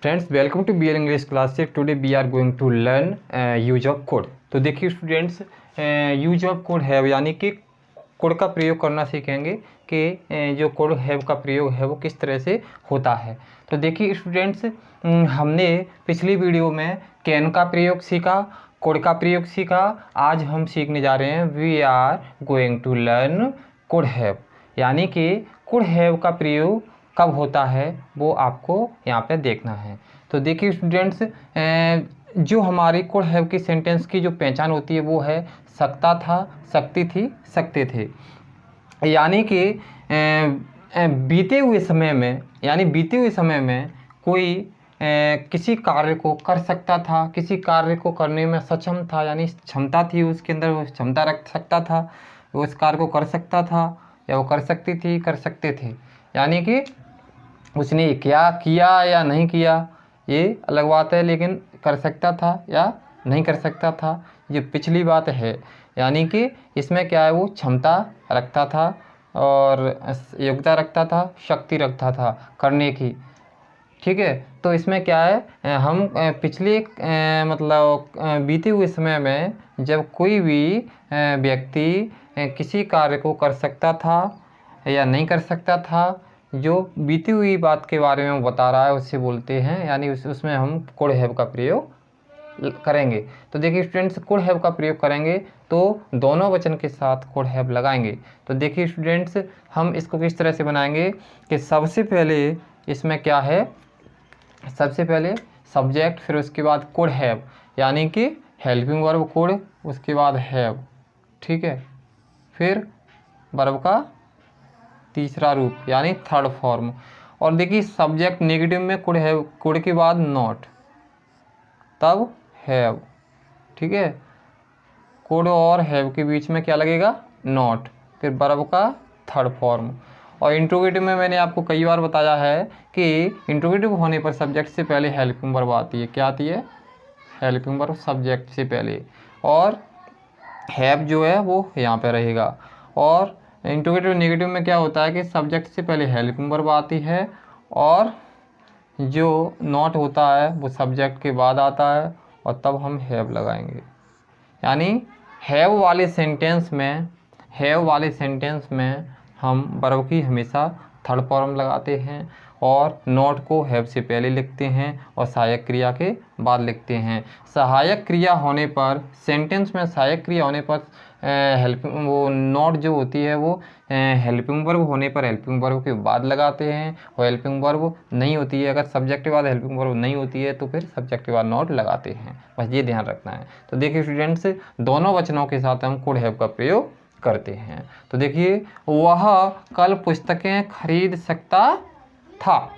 Friends, welcome to BL English classes. Today we are going to learn use of code. तो देखिए students, use of code have यानी कि code का प्रयोग करना सीखेंगे कि जो कोड हैव का प्रयोग है वो किस तरह से होता है। तो देखिए स्टूडेंट्स, हमने पिछली वीडियो में कैन का प्रयोग सीखा, कोड का प्रयोग सीखा। आज हम सीखने जा रहे हैं we are going to learn code have, यानी कि कोड हैव का प्रयोग कब होता है वो आपको यहाँ पे देखना है। तो देखिए स्टूडेंट्स, जो हमारी कोड हैव की सेंटेंस की जो पहचान होती है वो है सकता था, सकती थी, सकते थे। यानी कि बीते हुए समय में, यानी बीते हुए समय में कोई किसी कार्य को कर सकता था, किसी कार्य को करने में सक्षम था, यानी क्षमता थी उसके अंदर, वो क्षमता रख सकता था, वो उस कार्य को कर सकता था या वो कर सकती थी, कर सकते थे। यानी कि उसने क्या किया या नहीं किया ये अलग बात है, लेकिन कर सकता था या नहीं कर सकता था ये पिछली बात है। यानी कि इसमें क्या है, वो क्षमता रखता था और योग्यता रखता था, शक्ति रखता था करने की। ठीक है, तो इसमें क्या है, हम पिछले मतलब बीते हुए समय में जब कोई भी व्यक्ति किसी कार्य को कर सकता था या नहीं कर सकता था, जो बीती हुई बात के बारे में बता रहा है उससे बोलते हैं, यानी उसमें हम कुड हैव का प्रयोग करेंगे। तो देखिए स्टूडेंट्स, कुड हैव का प्रयोग करेंगे तो दोनों वचन के साथ कुड हैव लगाएंगे। तो देखिए स्टूडेंट्स, हम इसको किस तरह से बनाएंगे कि सबसे पहले इसमें क्या है, सबसे पहले सब्जेक्ट, फिर उसके बाद कुड हैव, यानी कि हेल्पिंग वर्ब कुड, उसके बाद हैव। ठीक है, फिर वर्ब का तीसरा रूप यानी थर्ड फॉर्म। और देखिए सब्जेक्ट नेगेटिव में कुड हैव, कुड के बाद नॉट, तब हैव। ठीक है, कुड और हैव के बीच में क्या लगेगा, नॉट, फिर वर्ब का थर्ड फॉर्म। और इंट्रोगेटिव में मैंने आपको कई बार बताया है कि इंट्रोगेटिव होने पर सब्जेक्ट से पहले हेल्पिंग वर्ब आती है। क्या आती है, हेल्पिंग वर्ब सब्जेक्ट से पहले, और हैव जो है वो यहाँ पे रहेगा। और इंट्रोगेटिव नेगेटिव में क्या होता है कि सब्जेक्ट से पहले हेल्पिंग वर्ब आती है और जो नॉट होता है वो सब्जेक्ट के बाद आता है और तब हम हैव लगाएंगे। यानी हैव वाले सेंटेंस में, हैव वाले सेंटेंस में हम वर्ब की हमेशा थर्ड फॉर्म लगाते हैं और नॉट को हैव से पहले लिखते हैं और सहायक क्रिया के बाद लिखते हैं। सहायक क्रिया होने पर, सेंटेंस में सहायक क्रिया होने पर हेल्पिंग, वो नॉट जो होती है वो हेल्पिंग वर्ब होने पर हेल्पिंग वर्ब के बाद लगाते हैं, और हेल्पिंग वर्ब नहीं होती है, अगर सब्जेक्ट के बाद हेल्पिंग वर्ब नहीं होती है तो फिर सब्जेक्ट के बाद नॉट लगाते हैं। बस ये ध्यान रखना है। तो देखिए स्टूडेंट्स, दोनों वचनों के साथ हम कुड हैव का प्रयोग करते हैं। तो देखिए, वह कल पुस्तकें खरीद सकता था।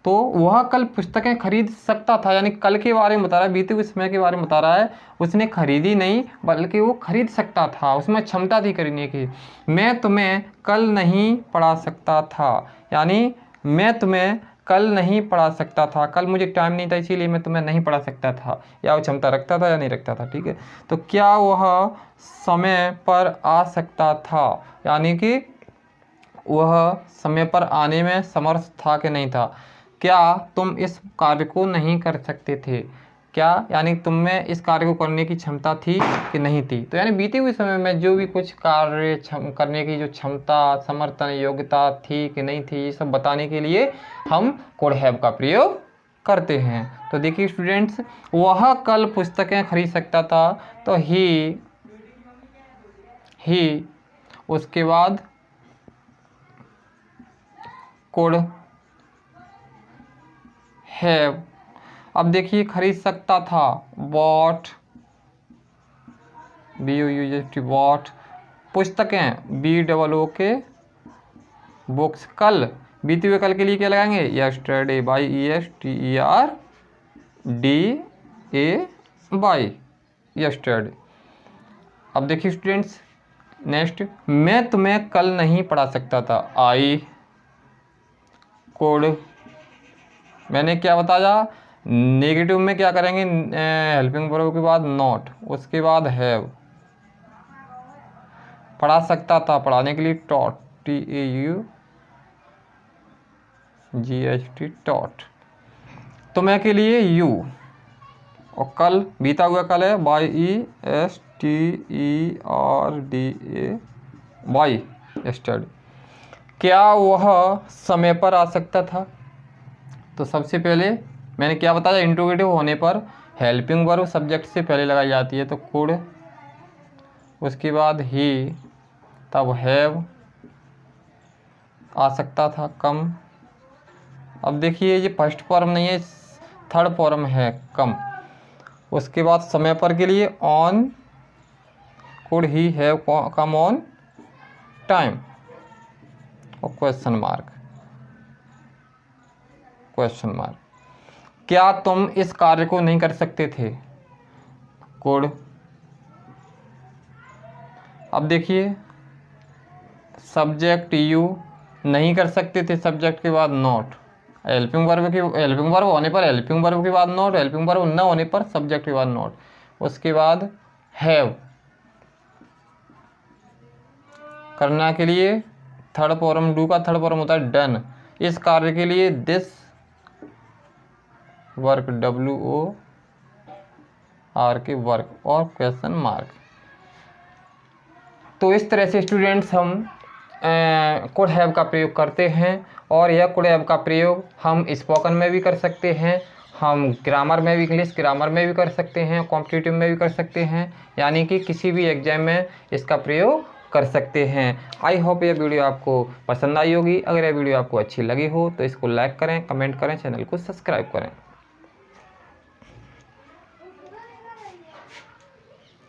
तो वह कल पुस्तकें खरीद सकता था, यानी कल के बारे में बता रहा है, बीते हुए समय के बारे में बता रहा है। उसने खरीदी नहीं बल्कि वो खरीद सकता था, उसमें क्षमता थी खरीदने की। मैं तुम्हें कल नहीं पढ़ा सकता था, यानी मैं तुम्हें कल नहीं पढ़ा सकता था, कल मुझे टाइम नहीं था इसीलिए मैं तुम्हें नहीं पढ़ा सकता था। या वो क्षमता रखता था या नहीं रखता था। ठीक है, तो क्या वह समय पर आ सकता था, यानी कि वह समय पर आने में समर्थ था कि नहीं था। क्या तुम इस कार्य को नहीं कर सकते थे, क्या यानी तुम में इस कार्य को करने की क्षमता थी कि नहीं थी। तो यानी बीते हुए समय में जो भी कुछ कार्य करने की जो क्षमता, समर्थन, योग्यता थी कि नहीं थी, ये सब बताने के लिए हम कुड हैव का प्रयोग करते हैं। तो देखिए स्टूडेंट्स, वह कल पुस्तकें खरीद सकता था, तो ही उसके बाद कुड हैव। अब देखिए खरीद सकता था, बॉट, BOUGHT बॉट। पुस्तकें, BOOK बुक्स। कल, बीते हुए कल के लिए क्या लगाएंगे, यस्टरडे, YESTERDAY, यस्टरडे। अब देखिए स्टूडेंट्स नेक्स्ट, मैं तुम्हें कल नहीं पढ़ा सकता था, आई कुड। मैंने क्या बताया, नेगेटिव में क्या करेंगे, हेल्पिंग वर्ब के बाद नॉट, उसके बाद हैव। पढ़ा सकता था, पढ़ाने के लिए टॉट, TAUGHT टॉट। तो मैं के लिए यू, और कल बीता हुआ कल है YESTERDA स्टडी। क्या वह समय पर आ सकता था? तो सबसे पहले मैंने क्या बताया, इंट्रोगेटिव होने पर हेल्पिंग वर्ब सब्जेक्ट से पहले लगाई जाती है, तो कुड, उसके बाद ही, तब हैव आ सकता था, कम। अब देखिए ये फर्स्ट फॉर्म नहीं है, थर्ड फॉर्म है, कम। उसके बाद समय पर के लिए on, could he have come on time, और क्वेश्चन मार्क, क्वेश्चन मार्क। क्या तुम इस कार्य को नहीं कर सकते थे? कुड। अब देखिए सब्जेक्ट यू, नहीं कर सकते थे सब्जेक्ट के बाद नॉट, हेल्पिंग वर्ब होने पर हेल्पिंग वर्ब के बाद नॉट, हेल्पिंग वर्ब न होने पर सब्जेक्ट के बाद नॉट। उसके बाद हैव, करना के लिए थर्ड फॉर्म, डू का थर्ड फॉर्म होता है डन। इस कार्य के लिए दिस वर्क, WOR के वर्क, और क्वेश्चन मार्क। तो इस तरह से स्टूडेंट्स हम कुड हैव का प्रयोग करते हैं, और यह कुड हैव का प्रयोग हम स्पोकन में भी कर सकते हैं, हम ग्रामर में भी, इंग्लिश ग्रामर में भी कर सकते हैं, कॉम्पिटिटिव में भी कर सकते हैं, यानी कि किसी भी एग्जाम में इसका प्रयोग कर सकते हैं। आई होप यह वीडियो आपको पसंद आई होगी। अगर यह वीडियो आपको अच्छी लगी हो तो इसको लाइक करें, कमेंट करें, चैनल को सब्सक्राइब करें।